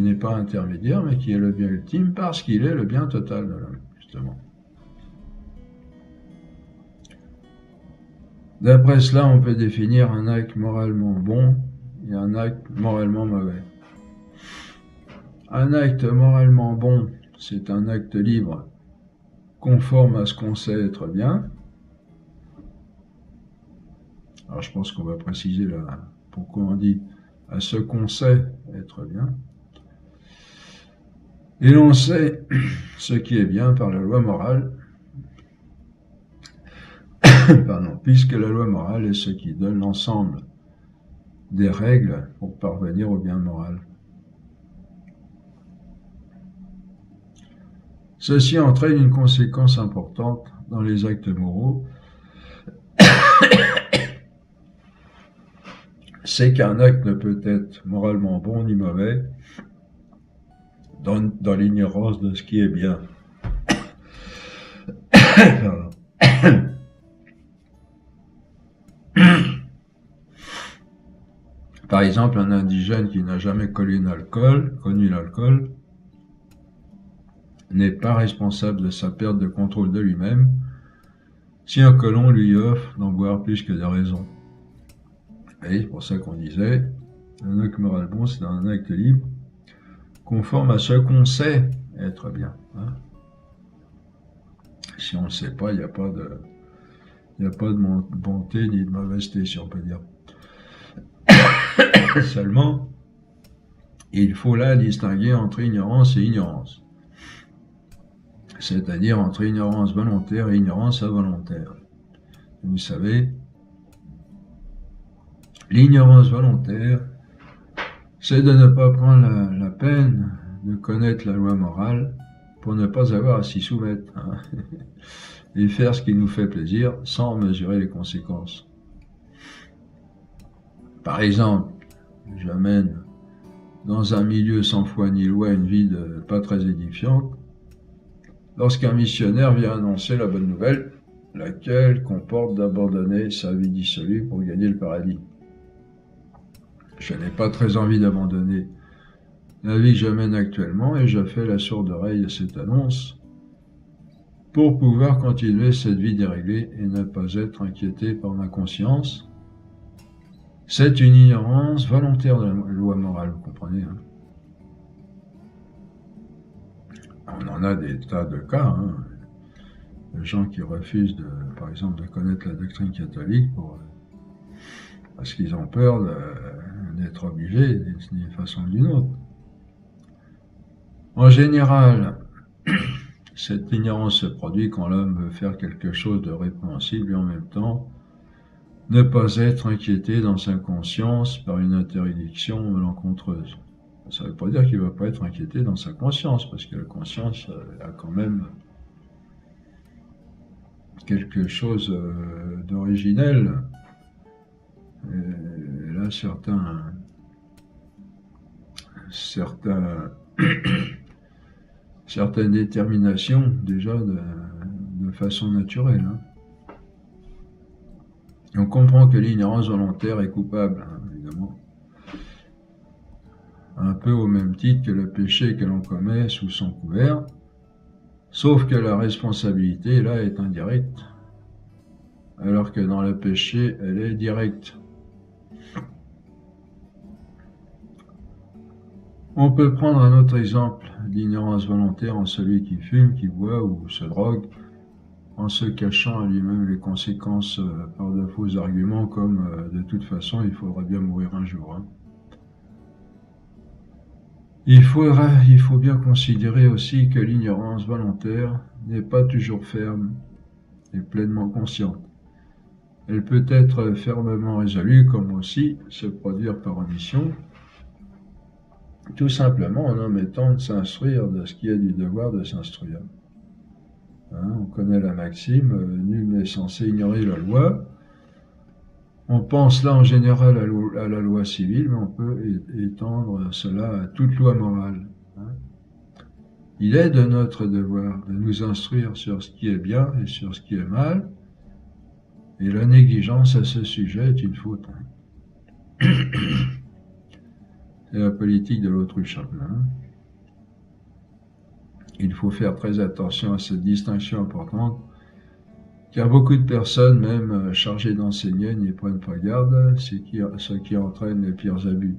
n'est pas intermédiaire, mais qui est le bien ultime parce qu'il est le bien total de l'homme, justement. D'après cela, on peut définir un acte moralement bon et un acte moralement mauvais. Un acte moralement bon, c'est un acte libre, conforme à ce qu'on sait être bien. Alors je pense qu'on va préciser là pourquoi on dit à ce qu'on sait être bien. Et l'on sait ce qui est bien par la loi morale, pardon, puisque la loi morale est ce qui donne l'ensemble des règles pour parvenir au bien moral. Ceci entraîne une conséquence importante dans les actes moraux, c'est qu'un acte ne peut être moralement bon ni mauvais dans l'ignorance de ce qui est bien. Par exemple, un indigène qui n'a jamais connu l'alcool, n'est pas responsable de sa perte de contrôle de lui-même si un colon lui offre d'en boire plus que de raison. Et c'est pour ça qu'on disait, un acte moral bon, c'est un acte libre, conforme à ce qu'on sait être bien. Hein. Si on ne le sait pas, il n'y a pas de bonté ni de mauvaiseté, si on peut dire. Seulement, il faut là distinguer entre ignorance et ignorance. C'est-à-dire entre ignorance volontaire et ignorance involontaire. Vous savez, l'ignorance volontaire, c'est de ne pas prendre la peine de connaître la loi morale pour ne pas avoir à s'y soumettre, hein, et faire ce qui nous fait plaisir sans mesurer les conséquences. Par exemple, j'amène dans un milieu sans foi ni loi une vie pas très édifiante, lorsqu'un missionnaire vient annoncer la bonne nouvelle, laquelle comporte d'abandonner sa vie dissolue pour gagner le paradis. Je n'ai pas très envie d'abandonner la vie que je mène actuellement et je fais la sourde oreille à cette annonce pour pouvoir continuer cette vie déréglée et ne pas être inquiété par ma conscience. C'est une ignorance volontaire de la loi morale, vous comprenez, hein. On en a des tas de cas, hein, de gens qui refusent, par exemple, de connaître la doctrine catholique parce qu'ils ont peur d'être obligés d'une façon ou d'une autre. En général, cette ignorance se produit quand l'homme veut faire quelque chose de répréhensible et en même temps ne pas être inquiété dans sa conscience par une interdiction malencontreuse. Ça ne veut pas dire qu'il ne va pas être inquiété dans sa conscience, parce que la conscience a quand même quelque chose d'originel. Et là, certaines déterminations, déjà, de façon naturelle. Hein. On comprend que l'ignorance volontaire est coupable, hein, évidemment. Un peu au même titre que le péché que l'on commet sous son couvert, sauf que la responsabilité, là, est indirecte, alors que dans le péché, elle est directe. On peut prendre un autre exemple d'ignorance volontaire en celui qui fume, qui boit ou se drogue, en se cachant à lui-même les conséquences par de faux arguments comme de toute façon il faudra bien mourir un jour. Hein. Il faut bien considérer aussi que l'ignorance volontaire n'est pas toujours ferme et pleinement consciente. Elle peut être fermement résolue comme aussi se produire par omission, tout simplement en omettant de s'instruire de ce qui est du devoir de s'instruire. Hein, on connaît la maxime, nul n'est censé ignorer la loi. On pense là en général à la loi civile, mais on peut étendre cela à toute loi morale. Hein. Il est de notre devoir de nous instruire sur ce qui est bien et sur ce qui est mal, et la négligence à ce sujet est une faute. Hein. C'est la politique de l'autruche. Hein. Il faut faire très attention à cette distinction importante car beaucoup de personnes, même chargées d'enseigner, n'y prennent pas garde, ce qui entraîne les pires abus.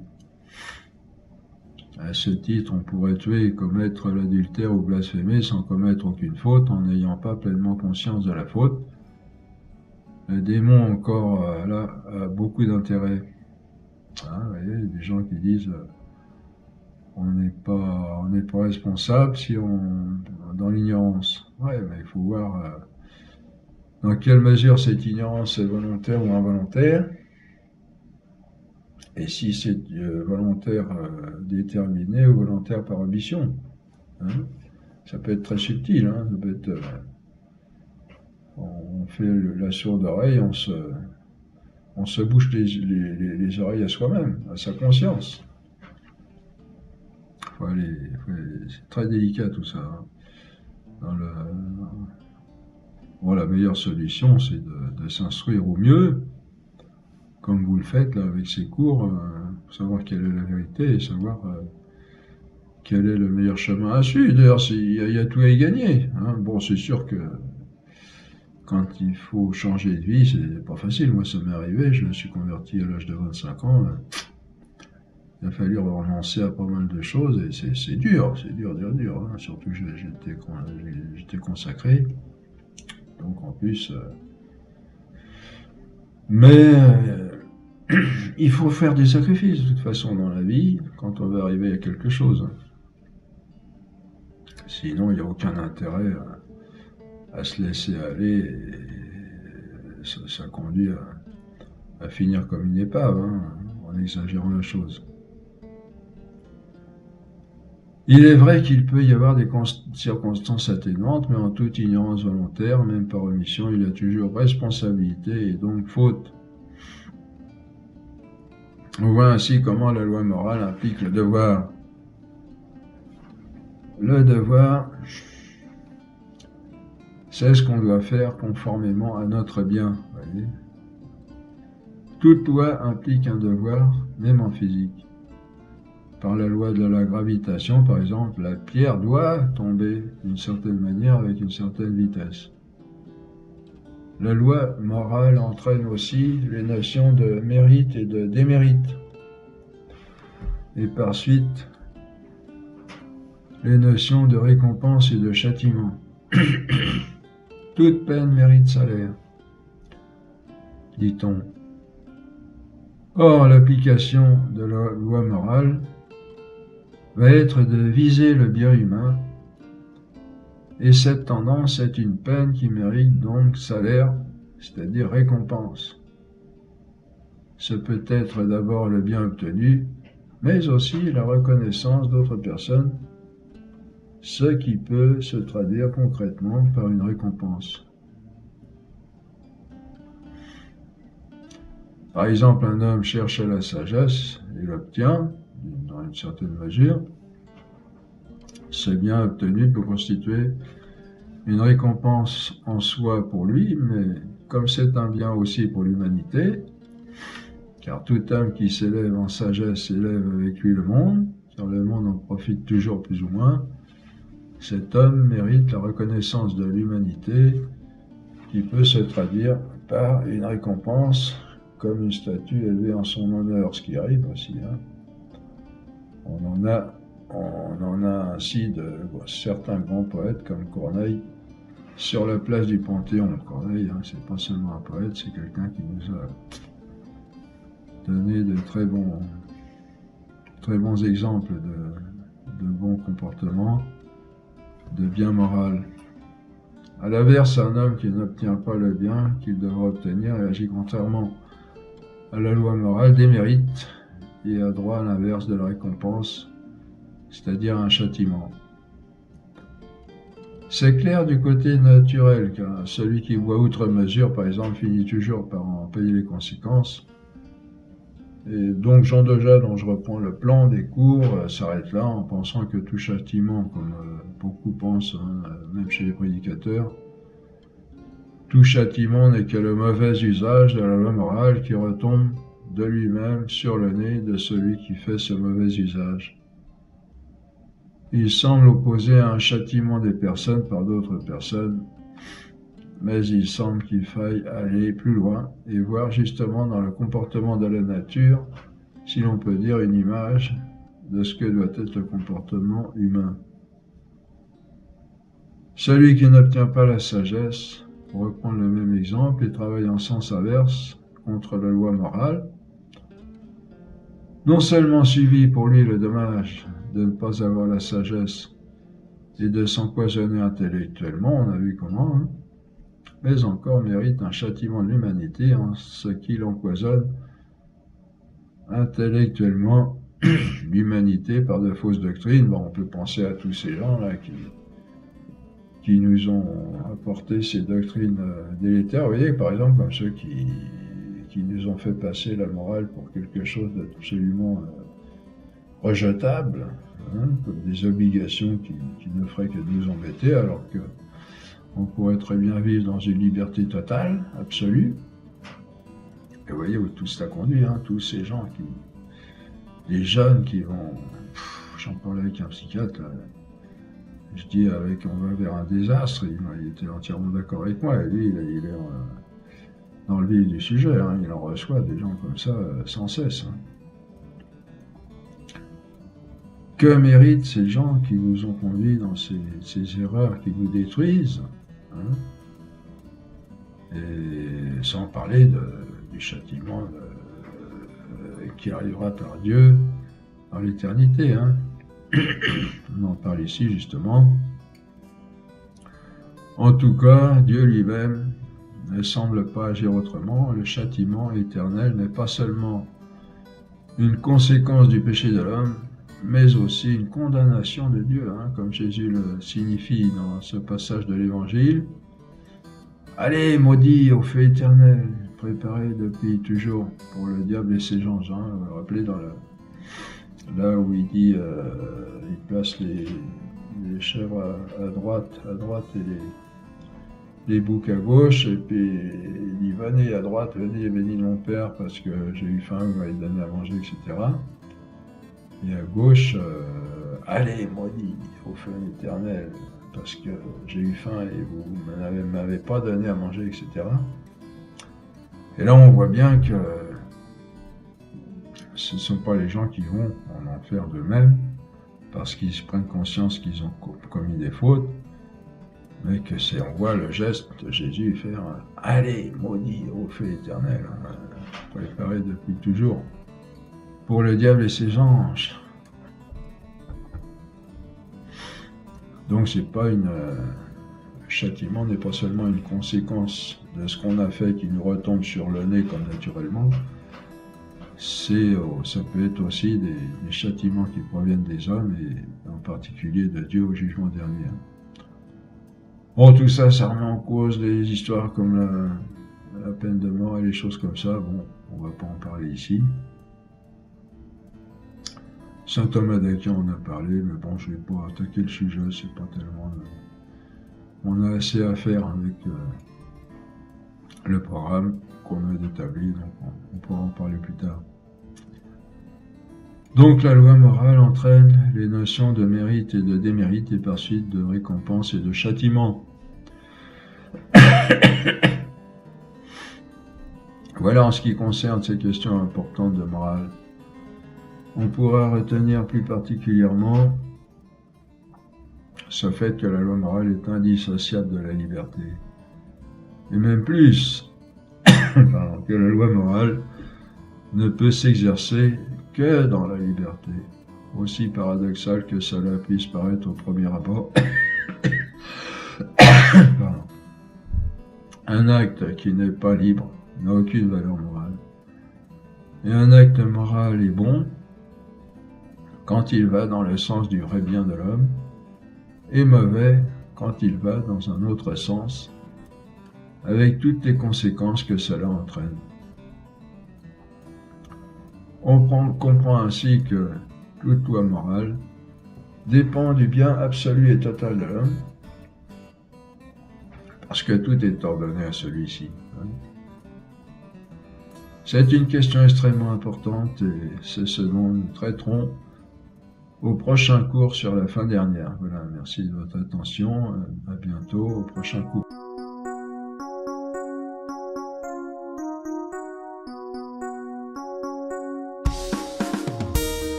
À ce titre, on pourrait tuer, commettre l'adultère ou blasphémer sans commettre aucune faute, en n'ayant pas pleinement conscience de la faute. Le démon encore là a beaucoup d'intérêt. Hein, vous voyez, des gens qui disent on n'est pas responsable si on dans l'ignorance. Ouais, mais il faut voir dans quelle mesure cette ignorance est volontaire ou involontaire. Et si c'est volontaire déterminé ou volontaire par ambition. Hein, ça peut être très subtil. Hein, ça peut être, on fait la sourde oreille, on se bouche les oreilles à soi-même, à sa conscience. C'est très délicat tout ça. Hein. Bon, la meilleure solution, c'est de s'instruire au mieux, comme vous le faites là avec ces cours, pour savoir quelle est la vérité et savoir quel est le meilleur chemin à suivre. D'ailleurs, il y a tout à y gagner. Hein. Bon, c'est sûr que quand il faut changer de vie, c'est pas facile. Moi, ça m'est arrivé, je me suis converti à l'âge de 25 ans. Il a fallu renoncer à pas mal de choses et c'est dur. Hein. Surtout que j'étais consacré. Donc en plus... Mais il faut faire des sacrifices de toute façon dans la vie quand on veut arriver à quelque chose. Sinon, il n'y a aucun intérêt à se laisser aller et ça conduit à finir comme une épave, hein, en exagérant la chose. Il est vrai qu'il peut y avoir des circonstances atténuantes, mais en toute ignorance volontaire, même par omission, il y a toujours responsabilité et donc faute. On voit ainsi comment la loi morale implique le devoir. Le devoir, c'est ce qu'on doit faire conformément à notre bien. Voyez. Toute loi implique un devoir, même en physique. Par la loi de la gravitation, par exemple, la pierre doit tomber d'une certaine manière avec une certaine vitesse. La loi morale entraîne aussi les notions de mérite et de démérite. Et par suite, les notions de récompense et de châtiment. Toute peine mérite salaire, dit-on. Or, l'application de la loi morale va être de viser le bien humain, et cette tendance est une peine qui mérite donc salaire, c'est-à-dire récompense. Ce peut être d'abord le bien obtenu, mais aussi la reconnaissance d'autres personnes, ce qui peut se traduire concrètement par une récompense. Par exemple, un homme cherche la sagesse et l'obtient, dans une certaine mesure. Ce bien obtenu peut constituer une récompense en soi pour lui, mais comme c'est un bien aussi pour l'humanité, car tout homme qui s'élève en sagesse élève avec lui le monde, car le monde en profite toujours plus ou moins, cet homme mérite la reconnaissance de l'humanité qui peut se traduire par une récompense comme une statue élevée en son honneur, ce qui arrive aussi. Hein. On en a ainsi de certains grands poètes comme Corneille sur la place du Panthéon. Corneille, hein, c'est pas seulement un poète, c'est quelqu'un qui nous a donné de très bons exemples de bons comportements, de bien moral. À l'inverse, un homme qui n'obtient pas le bien qu'il devra obtenir et agit contrairement à la loi morale démérite et a droit à l'inverse de la récompense, c'est-à-dire un châtiment. C'est clair du côté naturel, car celui qui boit outre mesure, par exemple, finit toujours par en payer les conséquences. Et donc Jean Deja, dont je reprends le plan des cours, s'arrête là en pensant que tout châtiment, comme beaucoup pensent, hein, même chez les prédicateurs, tout châtiment n'est que le mauvais usage de la loi morale qui retombe de lui-même sur le nez de celui qui fait ce mauvais usage. Il semble opposer un châtiment des personnes par d'autres personnes, mais il semble qu'il faille aller plus loin et voir justement dans le comportement de la nature, si l'on peut dire, une image de ce que doit être le comportement humain. Celui qui n'obtient pas la sagesse, pour reprendre le même exemple, et travaille en sens inverse contre la loi morale, non seulement subit pour lui le dommage de ne pas avoir la sagesse et de s'empoisonner intellectuellement, on a vu comment, hein, mais encore mérite un châtiment de l'humanité en ce qu'il empoisonne intellectuellement l'humanité par de fausses doctrines. Bon, on peut penser à tous ces gens-là qui nous ont apporté ces doctrines délétères. Vous voyez, par exemple, comme ceux qui nous ont fait passer la morale pour quelque chose d'absolument rejetable, hein, comme des obligations qui ne feraient que nous embêter, alors que on pourrait très bien vivre dans une liberté totale, absolue. Et vous voyez où tout cela conduit, hein, tous ces gens les jeunes qui vont, j'en parlais avec un psychiatre, là, je dis on va vers un désastre, il était entièrement d'accord avec moi, et lui il est dans le vif du sujet, hein, il en reçoit des gens comme ça sans cesse. Hein. Que méritent ces gens qui nous ont conduits dans ces erreurs qui nous détruisent, hein, et sans parler du châtiment qui arrivera par Dieu dans l'éternité. Hein. On en parle ici justement. En tout cas, Dieu lui-même ne semble pas agir autrement. Le châtiment éternel n'est pas seulement une conséquence du péché de l'homme, mais aussi une condamnation de Dieu, hein, comme Jésus le signifie dans ce passage de l'Évangile. Allez, maudit au feu éternel, préparé depuis toujours pour le diable et ses anges. Hein, vous vous rappelez là où il dit, il place les chèvres à droite et les boucs à gauche, et puis il dit venez à droite, venez bénis mon Père parce que j'ai eu faim, vous m'avez donné à manger, etc. Et à gauche, allez maudit au feu éternel parce que j'ai eu faim et vous ne m'avez pas donné à manger, etc. Et là on voit bien que ce ne sont pas les gens qui vont en enfer d'eux-mêmes parce qu'ils se prennent conscience qu'ils ont commis des fautes, mais que on voit le geste de Jésus faire « Allez, maudit au feu éternel hein, », préparé depuis toujours, pour le diable et ses anges. Donc c'est pas le châtiment n'est pas seulement une conséquence de ce qu'on a fait qui nous retombe sur le nez comme naturellement, ça peut être aussi des châtiments qui proviennent des hommes et en particulier de Dieu au jugement dernier. Bon, tout ça, ça remet en cause des histoires comme la peine de mort et les choses comme ça. Bon, on va pas en parler ici. Saint Thomas d'Aquin en a parlé, mais bon, je vais pas attaquer le sujet, c'est pas tellement... On a assez à faire avec le programme qu'on a établi, donc on pourra en parler plus tard. Donc la loi morale entraîne les notions de mérite et de démérite et par suite de récompense et de châtiment. Voilà en ce qui concerne ces questions importantes de morale. On pourra retenir plus particulièrement ce fait que la loi morale est indissociable de la liberté. Et même plus, que la loi morale ne peut s'exercer que dans la liberté. Aussi paradoxal que cela puisse paraître au premier abord. Un acte qui n'est pas libre n'a aucune valeur morale. Et un acte moral est bon quand il va dans le sens du vrai bien de l'homme, et mauvais quand il va dans un autre sens, avec toutes les conséquences que cela entraîne. On comprend ainsi que toute loi morale dépend du bien absolu et total de l'homme, parce que tout est ordonné à celui-ci. C'est une question extrêmement importante et c'est ce dont nous traiterons au prochain cours sur la fin dernière. Voilà, merci de votre attention, à bientôt au prochain cours.